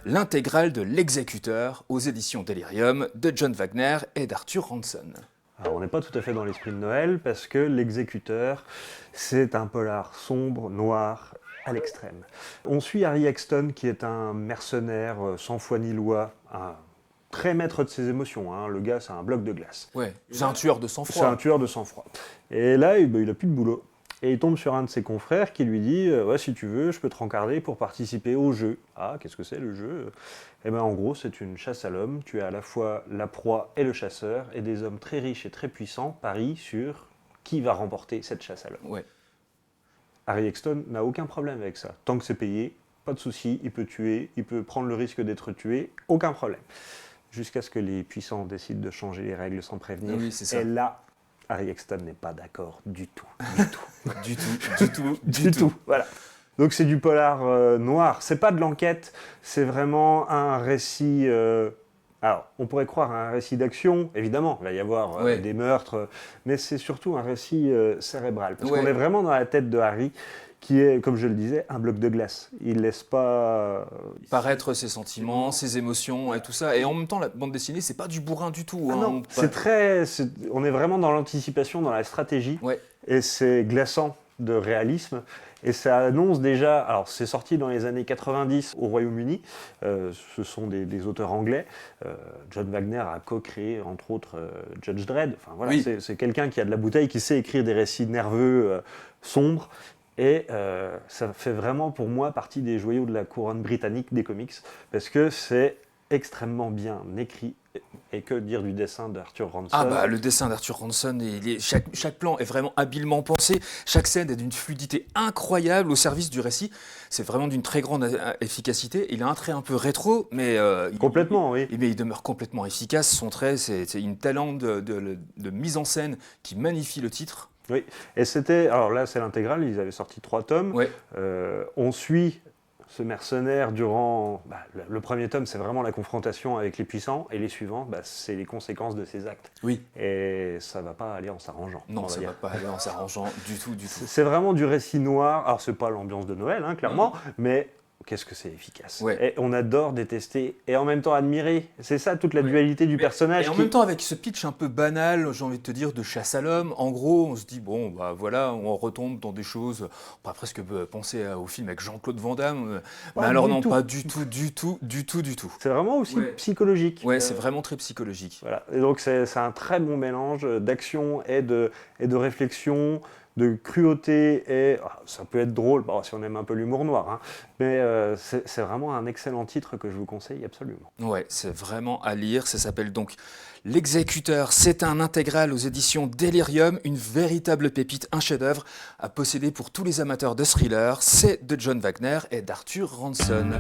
l'intégrale de L'Exécuteur aux éditions Delirium de John Wagner et d'Arthur Ranson. Alors on n'est pas tout à fait dans l'esprit de Noël parce que L'Exécuteur, c'est un polar sombre, noir, à l'extrême. On suit Harry Exton qui est un mercenaire sans foi ni loi, un très maître de ses émotions, hein. Le gars c'est un bloc de glace. Ouais, c'est un tueur de sang-froid. C'est un tueur de sang-froid. Et là, il a plus de boulot. Et il tombe sur un de ses confrères qui lui dit ouais, si tu veux, je peux te rencarder pour participer au jeu. Ah, qu'est-ce que c'est le jeu? Eh bien, en gros, c'est une chasse à l'homme. Tu es à la fois la proie et le chasseur, et des hommes très riches et très puissants parient sur qui va remporter cette chasse à l'homme. Ouais. Harry Exton n'a aucun problème avec ça. Tant que c'est payé, pas de souci, il peut tuer, il peut prendre le risque d'être tué, aucun problème. Jusqu'à ce que les puissants décident de changer les règles sans prévenir. Oui, c'est ça. Et là, Harry Exton n'est pas d'accord du tout. Du tout. Voilà. Donc c'est du polar noir. C'est pas de l'enquête, c'est vraiment un récit. Alors, on pourrait croire à un récit d'action, évidemment, il va y avoir des meurtres, mais c'est surtout un récit cérébral. Parce qu'on est vraiment dans la tête de Harry, qui est, comme je le disais, un bloc de glace. Il laisse pas paraître ses sentiments, ses émotions et tout ça. Et en même temps, la bande dessinée, c'est pas du bourrin du tout. Ah non, on est vraiment dans l'anticipation, dans la stratégie, et c'est glaçant de réalisme. Et ça annonce déjà, alors c'est sorti dans les années 90 au Royaume-Uni, ce sont des auteurs anglais. John Wagner a co-créé entre autres Judge Dredd. Enfin, voilà, c'est quelqu'un qui a de la bouteille, qui sait écrire des récits nerveux, sombres. Et ça fait vraiment pour moi partie des joyaux de la couronne britannique des comics, parce que c'est extrêmement bien écrit. Et que dire du dessin d'Arthur Ranson? Ah bah le dessin d'Arthur Ranson, chaque plan est vraiment habilement pensé, chaque scène est d'une fluidité incroyable au service du récit, c'est vraiment d'une très grande efficacité. Il a un trait un peu rétro, mais complètement, oui. Mais il demeure complètement efficace. Son trait, c'est une talent de mise en scène qui magnifie le titre. Oui, et c'était, alors là c'est l'intégrale, ils avaient sorti 3 tomes. Ouais. On suit ce mercenaire durant... le premier tome, c'est vraiment la confrontation avec les puissants, et les suivants, c'est les conséquences de ses actes. Oui. Et ça va pas aller en s'arrangeant. Non, ça va pas aller en s'arrangeant du tout. C'est vraiment du récit noir. Alors c'est pas l'ambiance de Noël, hein, clairement, mais... Qu'est-ce que c'est efficace. Et on adore détester et en même temps admirer. C'est ça toute la dualité du personnage. Et en même temps avec ce pitch un peu banal, j'ai envie de te dire, de chasse à l'homme, en gros on se dit bon bah voilà, on retombe dans des choses, on pourrait presque penser au film avec Jean-Claude Van Damme, mais alors non, pas du tout. C'est vraiment aussi psychologique. Ouais, c'est vraiment très psychologique. Voilà. Et donc c'est un très bon mélange d'action et de réflexion, de cruauté, et ça peut être drôle, si on aime un peu l'humour noir, hein, mais c'est vraiment un excellent titre que je vous conseille absolument. Ouais, c'est vraiment à lire, ça s'appelle donc L'Exécuteur, c'est un intégral aux éditions Delirium, une véritable pépite, un chef-d'œuvre à posséder pour tous les amateurs de thriller, c'est de John Wagner et d'Arthur Ranson.